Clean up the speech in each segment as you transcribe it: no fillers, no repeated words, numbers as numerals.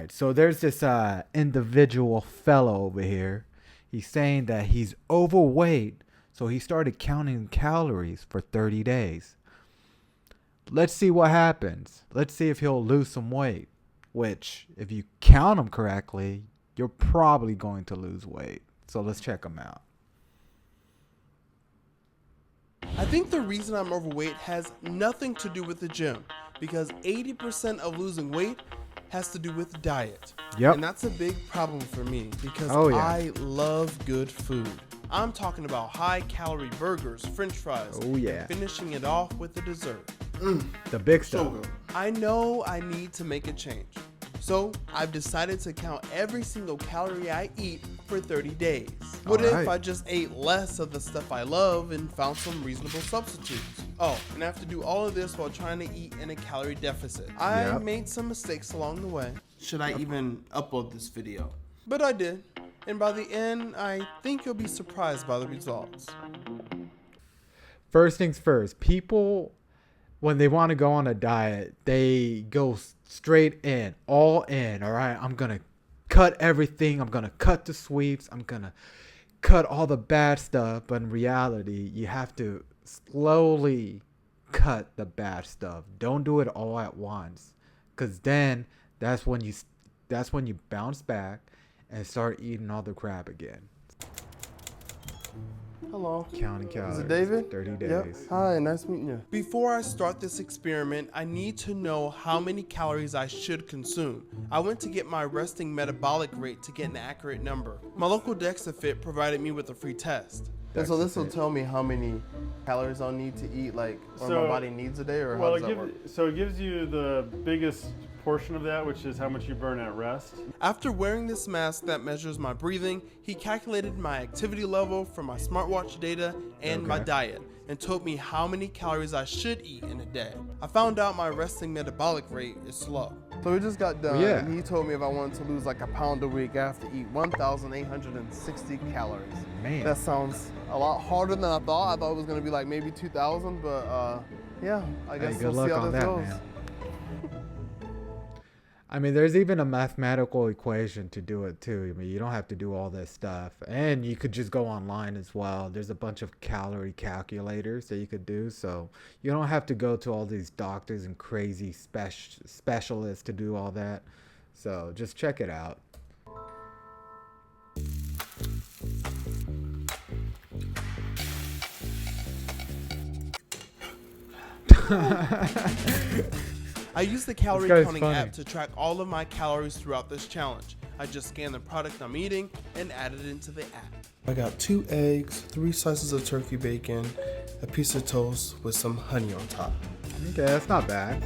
right. So there's this individual fellow over here. He's saying that he's overweight, so he started counting calories for 30 days. Let's see what happens. Let's see if he'll lose some weight. Which, if you count them correctly, you're probably going to lose weight. So let's check him out. I think the reason I'm overweight has nothing to do with the gym, because 80% of losing weight has to do with diet. Yep. And that's a big problem for me because Yeah. I love good food. I'm talking about high-calorie burgers, french fries, Yeah. and finishing it off with a dessert. The big So stuff. good. I know I need to make a change. So I've decided to count every single calorie I eat for 30 days. What if Alright. I just ate less of the stuff I love and found some reasonable substitutes? Oh, and I have to do all of this while trying to eat in a calorie deficit. I Yep. made some mistakes along the way. Should I even upload this video? But I did. And by the end, I think you'll be surprised by the results. First things first, people, when they want to go on a diet, they go straight in, all in. All right, I'm going to cut everything. I'm going to cut the sweets. I'm going to cut all the bad stuff. But in reality, you have to slowly cut the bad stuff. Don't do it all at once, because then that's when you bounce back and start eating all the crap again. Hello. Counting calories. Is it David? 30 days. Yep. Hi, nice meeting you. Before I start this experiment, I need to know how many calories I should consume. I went to get my resting metabolic rate to get an accurate number. My local DexaFit provided me with a free test. And so this will tell me how many calories I'll need to eat, like, or my body needs a day, or how does that work? So it gives you the biggest portion of that, which is how much you burn at rest. After wearing this mask that measures my breathing, he calculated my activity level from my smartwatch data and my diet, and told me how many calories I should eat in a day. I found out my resting metabolic rate is slow. So we just got done, and he told me if I wanted to lose like a pound a week, I have to eat 1,860 calories. Man. That sounds a lot harder than I thought. I thought it was gonna be like maybe 2,000, but yeah, I guess Good we'll luck see how on this that, goes. man. I mean, there's even a mathematical equation to do it too. I mean, you don't have to do all this stuff, and you could just go online as well. There's a bunch of calorie calculators that you could do, so you don't have to go to all these doctors and crazy specialists to do all that. So just check it out. I use the calorie guy's counting funny. app to track all of my calories throughout this challenge. I just scan the product I'm eating and add it into the app. I got 2 eggs, 3 slices of turkey bacon, a piece of toast with some honey on top. Okay, that's not bad.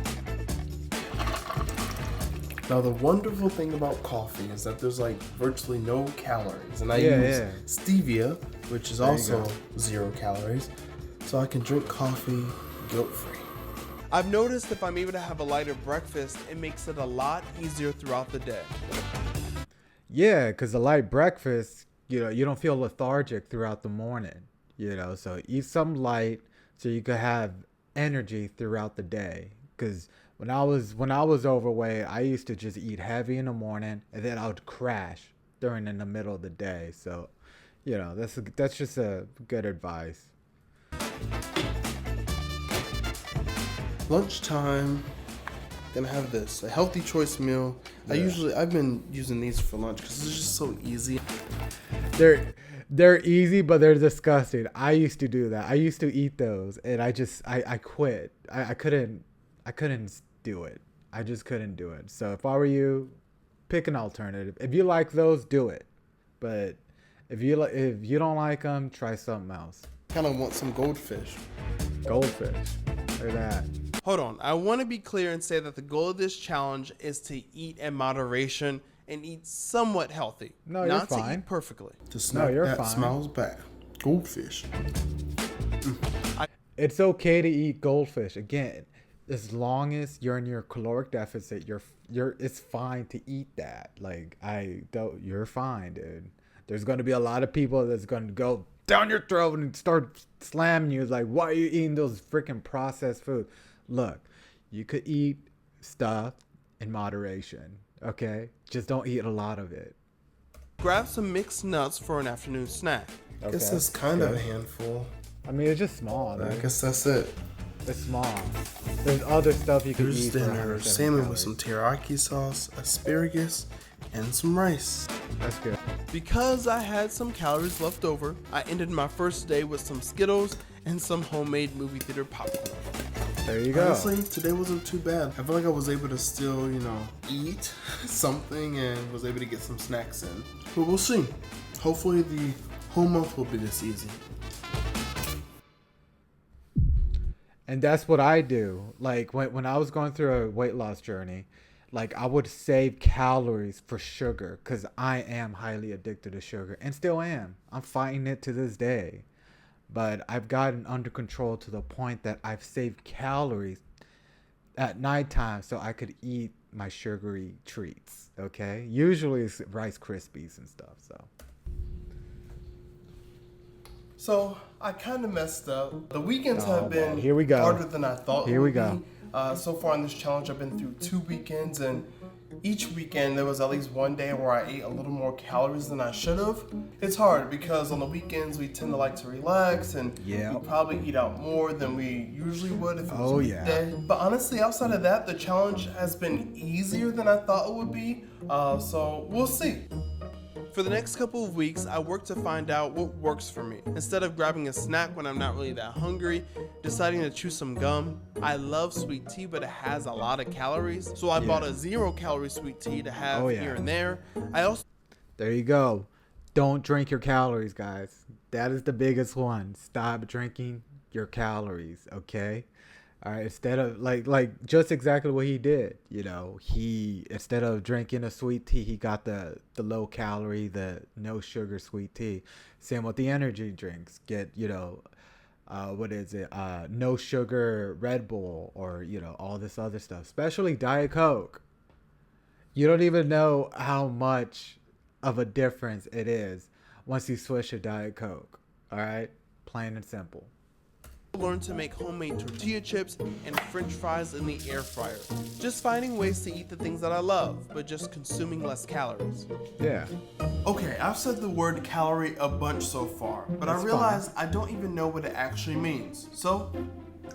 Now the wonderful thing about coffee is that there's like virtually no calories, and I Yeah, use yeah. stevia, which is There you also go. 0 calories, so I can drink coffee guilt-free. I've noticed if I'm able to have a lighter breakfast, it makes it a lot easier throughout the day. Yeah, because a light breakfast, you don't feel lethargic throughout the morning, so eat something light so you can have energy throughout the day. Because when I was overweight, I used to just eat heavy in the morning, and then I would crash during in the middle of the day. So, that's just a good advice. Lunchtime, gonna have this, a healthy choice meal. I've been using these for lunch because it's just so easy. They're easy, but they're disgusting. I used to do that. I used to eat those, and I quit. I couldn't do it. I just couldn't do it. So if I were you, pick an alternative. If you like those, do it. But if you don't like them, try something else. Kind of want some goldfish. Goldfish. Look at that. Hold on, I want to be clear and say that the goal of this challenge is to eat in moderation and eat somewhat healthy. No, you're not fine. to eat perfectly. To snack you're that fine. Smiles back. Goldfish. It's okay to eat goldfish. Again, as long as you're in your caloric deficit, it's fine to eat that. You're fine, dude. There's going to be a lot of people that's going to go down your throat and start slamming you. It's like, why are you eating those freaking processed food? Look, you could eat stuff in moderation. Okay, just don't eat a lot of it. Grab some mixed nuts for an afternoon snack. I guess that's kind of a handful. I mean, it's just small, I dude. guess that's it. It's small. There's other stuff you can Here's eat for dinner: 170 salmon with calories. some teriyaki sauce, asparagus, and some rice. That's good. Because I had some calories left over, I ended my first day with some Skittles and some homemade movie theater popcorn. There you go. Honestly, today wasn't too bad. I feel like I was able to still, eat something and was able to get some snacks in. But we'll see. Hopefully the whole month will be this easy. And that's what I do. Like when I was going through a weight loss journey, like I would save calories for sugar because I am highly addicted to sugar and still am. I'm fighting it to this day. But I've gotten under control to the point that I've saved calories at nighttime so I could eat my sugary treats. Okay? Usually it's Rice Krispies and stuff. So I kind of messed up. The weekends Oh, have been here we go. harder than I thought. Here it we would go. Be. So far in this challenge, I've been through 2 weekends, and each weekend there was at least one day where I ate a little more calories than I should have. It's hard because on the weekends we tend to like to relax, and Yeah. we probably eat out more than we usually would if it was Oh, a yeah. weekday. But honestly, outside of that, the challenge has been easier than I thought it would be. So we'll see. For the next couple of weeks, I worked to find out what works for me. Instead of grabbing a snack when I'm not really that hungry, deciding to chew some gum. I love sweet tea, but it has a lot of calories, so I bought a 0-calorie sweet tea to have Oh, yeah. here and there. I also There you go. Don't drink your calories, guys. That is the biggest one. Stop drinking your calories, okay? All right, instead of like just exactly what he did, he instead of drinking a sweet tea, he got the low calorie, the no sugar sweet tea. Same with the energy drinks. Get, what is it? No sugar Red Bull or, all this other stuff, especially Diet Coke. You don't even know how much of a difference it is once you switch to Diet Coke. All right? Plain and simple. learned to make homemade tortilla chips and french fries in the air fryer. Just finding ways to eat the things that I love, but just consuming less calories. Yeah. Okay, I've said the word calorie a bunch so far, but That's I realized I don't even know what it actually means. So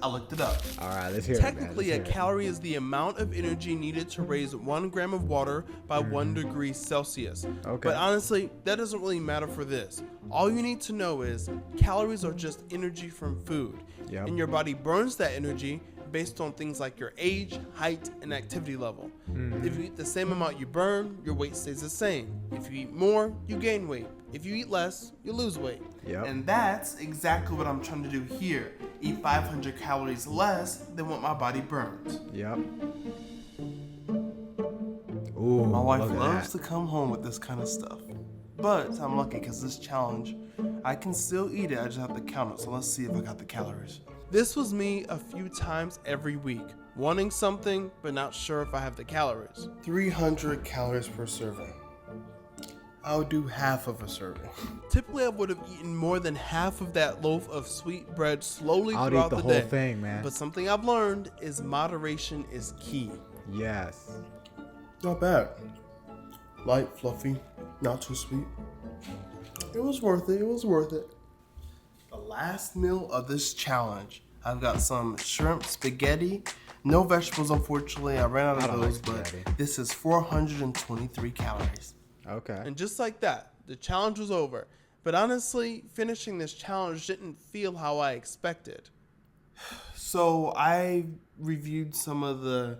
I looked it up. All right, let's hear it, man. Technically, Let's a hear it. calorie is the amount of energy needed to raise 1 gram of water by 1 degree Celsius. Okay. But honestly, that doesn't really matter for this. All you need to know is calories are just energy from food. Yep. And your body burns that energy based on things like your age, height, and activity level. If you eat the same amount you burn, your weight stays the same. If you eat more, you gain weight. If you eat less, you lose weight. Yep. And that's exactly what I'm trying to do here. Eat 500 calories less than what my body burns. Yep. Ooh, My wife look at loves that. to come home with this kind of stuff. But I'm lucky because this challenge, I can still eat it, I just have to count it. So let's see if I got the calories. This was me a few times every week, wanting something but not sure if I have the calories. 300 calories per serving. I'll do half of a serving. Typically, I would have eaten more than half of that loaf of sweet bread slowly I'll throughout eat the the whole day. thing, man. But something I've learned is moderation is key. Yes. Not bad. Light, fluffy, not too sweet. It was worth it. It was worth it. The last meal of this challenge, I've got some shrimp spaghetti. No vegetables, unfortunately. I ran out I of don't like those, but spaghetti. this is 423 calories. Okay. And just like that, the challenge was over. But honestly, finishing this challenge didn't feel how I expected. So I reviewed some of the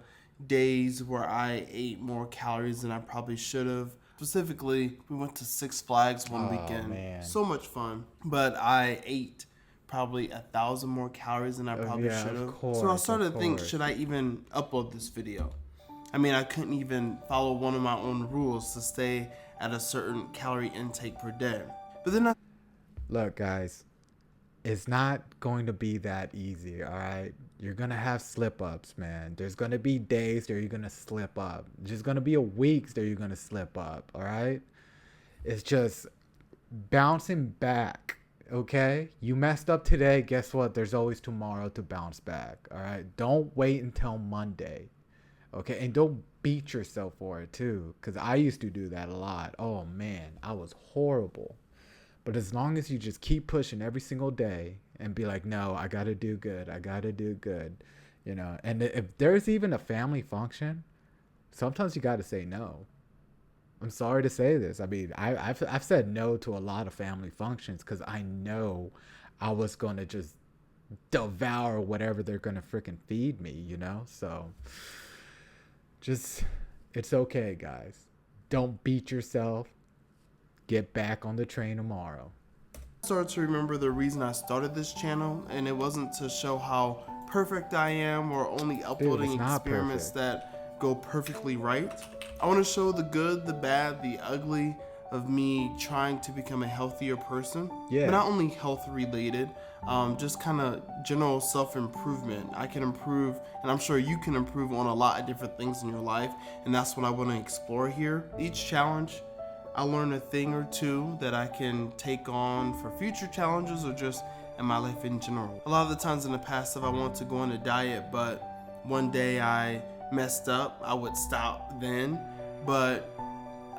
days where I ate more calories than I probably should have. Specifically, we went to Six Flags one weekend. man. So much fun. But I ate probably 1,000 more calories than I probably yeah, should of have. course, So I of started to think, course. should I even upload this video? I mean, I couldn't even follow one of my own rules to stay at a certain calorie intake per day. But then I Look, guys, it's not going to be that easy, all right? You're going to have slip-ups, man. There's going to be days that you're going to slip up. There's going to be weeks that you're going to slip up, all right? It's just bouncing back, okay? You messed up today. Guess what? There's always tomorrow to bounce back, all right? Don't wait until Monday, okay? And don't beat yourself for it too, because I used to do that a lot. Oh man, I was horrible. But as long as you just keep pushing every single day and be like, no, I gotta do good, I gotta do good, you know. And if there's even a family function, sometimes you gotta say no. I'm sorry to say this. I mean, I've said no to a lot of family functions because I know I was gonna just devour whatever they're gonna freaking feed me, you know. So just, it's okay, guys. Don't beat yourself. Get back on the train tomorrow. I started to remember the reason I started this channel, and it wasn't to show how perfect I am or only uploading experiments that go perfectly right. I want to show the good, the bad, the ugly of me trying to become a healthier person. Yeah. But not only health related, just kind of general self-improvement. I can improve, and I'm sure you can improve on a lot of different things in your life, and that's what I want to explore here. Each challenge, I learn a thing or two that I can take on for future challenges or just in my life in general. A lot of the times in the past, if I wanted to go on a diet, but one day I messed up, I would stop then. But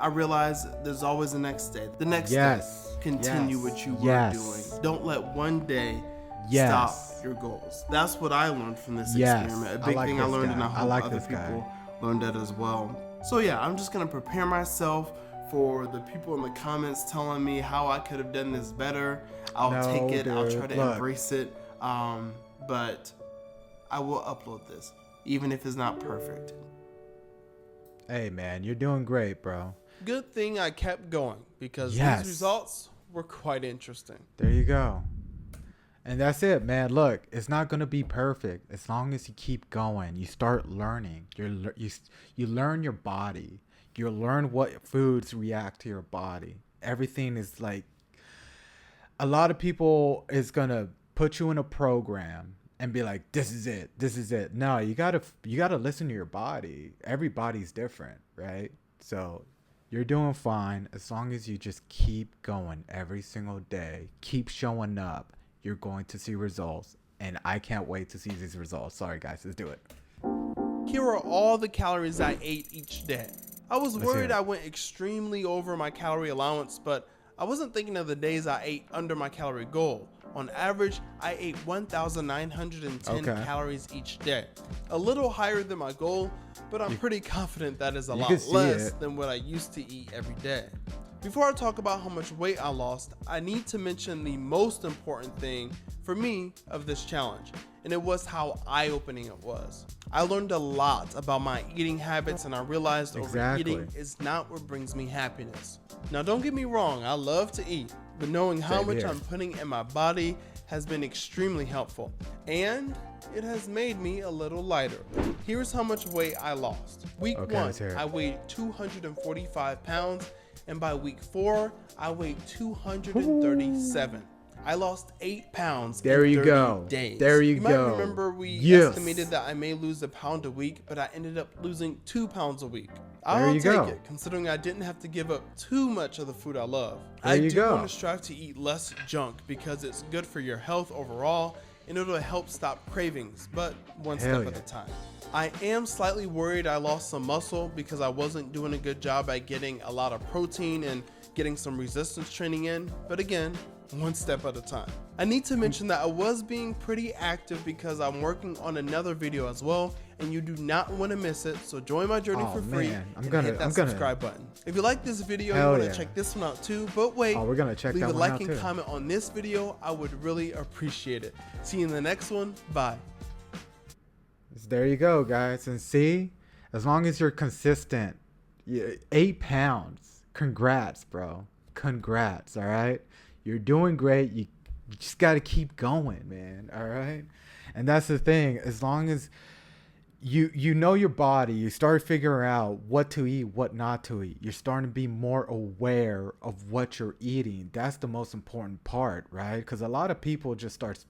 I realized there's always the next day. The next day, continue what you were doing. Don't let one day stop your goals. That's what I learned from this experiment. A big thing I learned, and I hope other people learned that as well. So yeah, I'm just gonna prepare myself for the people in the comments telling me how I could have done this better. I'll take it. Dude, I'll try to embrace it. But I will upload this, even if it's not perfect. Hey man, you're doing great, bro. Good thing I kept going because these results were quite interesting. There you go. And that's it, man. Look, it's not going to be perfect as long as you keep going. You start learning. You learn your body. You learn what foods react to your body. Everything is like, a lot of people is going to put you in a program and be like, this is it. This is it. No, you got to listen to your body. Everybody's different, right? So you're doing fine as long as you just keep going every single day. Keep showing up. You're going to see results. And I can't wait to see these results. Sorry, guys. Let's do it. Here are all the calories I ate each day. I was worried I went extremely over my calorie allowance, but I wasn't thinking of the days I ate under my calorie goal. On average, I ate 1,910 calories each day. A little higher than my goal, but I'm pretty confident that is a lot less than what I used to eat every day. Before I talk about how much weight I lost, I need to mention the most important thing for me of this challenge, and it was how eye-opening it was. I learned a lot about my eating habits, and I realized overeating is not what brings me happiness. Now don't get me wrong, I love to eat, but knowing how much I'm putting in my body has been extremely helpful, and it has made me a little lighter. Here's how much weight I lost. Week 1, I weighed 245 pounds, and by week 4, I weighed 237. I lost 8 pounds in 30 days. There you go. You might remember we estimated that I may lose a pound a week, but I ended up losing 2 pounds a week. I'll take it, considering I didn't have to give up too much of the food I love. I do want to strive to eat less junk because it's good for your health overall, and it'll help stop cravings, but one step at a time. I am slightly worried I lost some muscle because I wasn't doing a good job at getting a lot of protein and getting some resistance training in, but again, one step at a time. I need to mention that I was being pretty active because I'm working on another video as well, and you do not want to miss it, so join my journey for free and hit that subscribe button. If you like this video, you want to check this one out too, but wait, we're gonna check leave that a one like out and too. comment on this video. I would really appreciate it. See you in the next one. Bye. There you go, guys. And see, as long as you're consistent, 8 pounds. Congrats, bro. Congrats, all right? You're doing great. You just got to keep going, man, all right? And that's the thing. As long as you know your body, you start figuring out what to eat, what not to eat. You're starting to be more aware of what you're eating. That's the most important part, right? Because a lot of people just start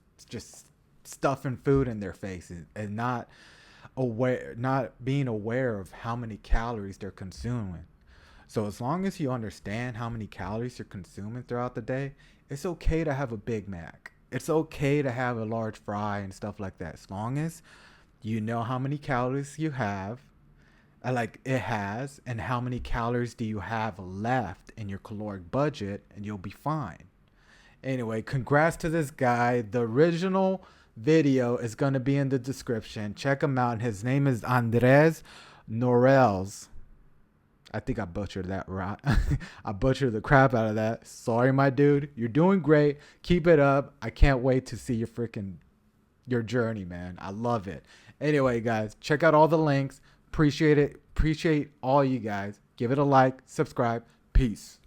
stuffing food in their faces and not being aware of how many calories they're consuming. So as long as you understand how many calories you're consuming throughout the day, it's okay to have a Big Mac. It's okay to have a large fry and stuff like that. As long as you know how many calories you have, like it has, and how many calories do you have left in your caloric budget, and you'll be fine. Anyway, congrats to this guy. The original video is going to be in the description. Check him out. His name is Andres Norels. I think I butchered that right. I butchered the crap out of that. Sorry, my dude. You're doing great. Keep it up. I can't wait to see your journey, man. I love it. Anyway, guys, check out all the links. Appreciate it. Appreciate all you guys. Give it a like, subscribe. Peace.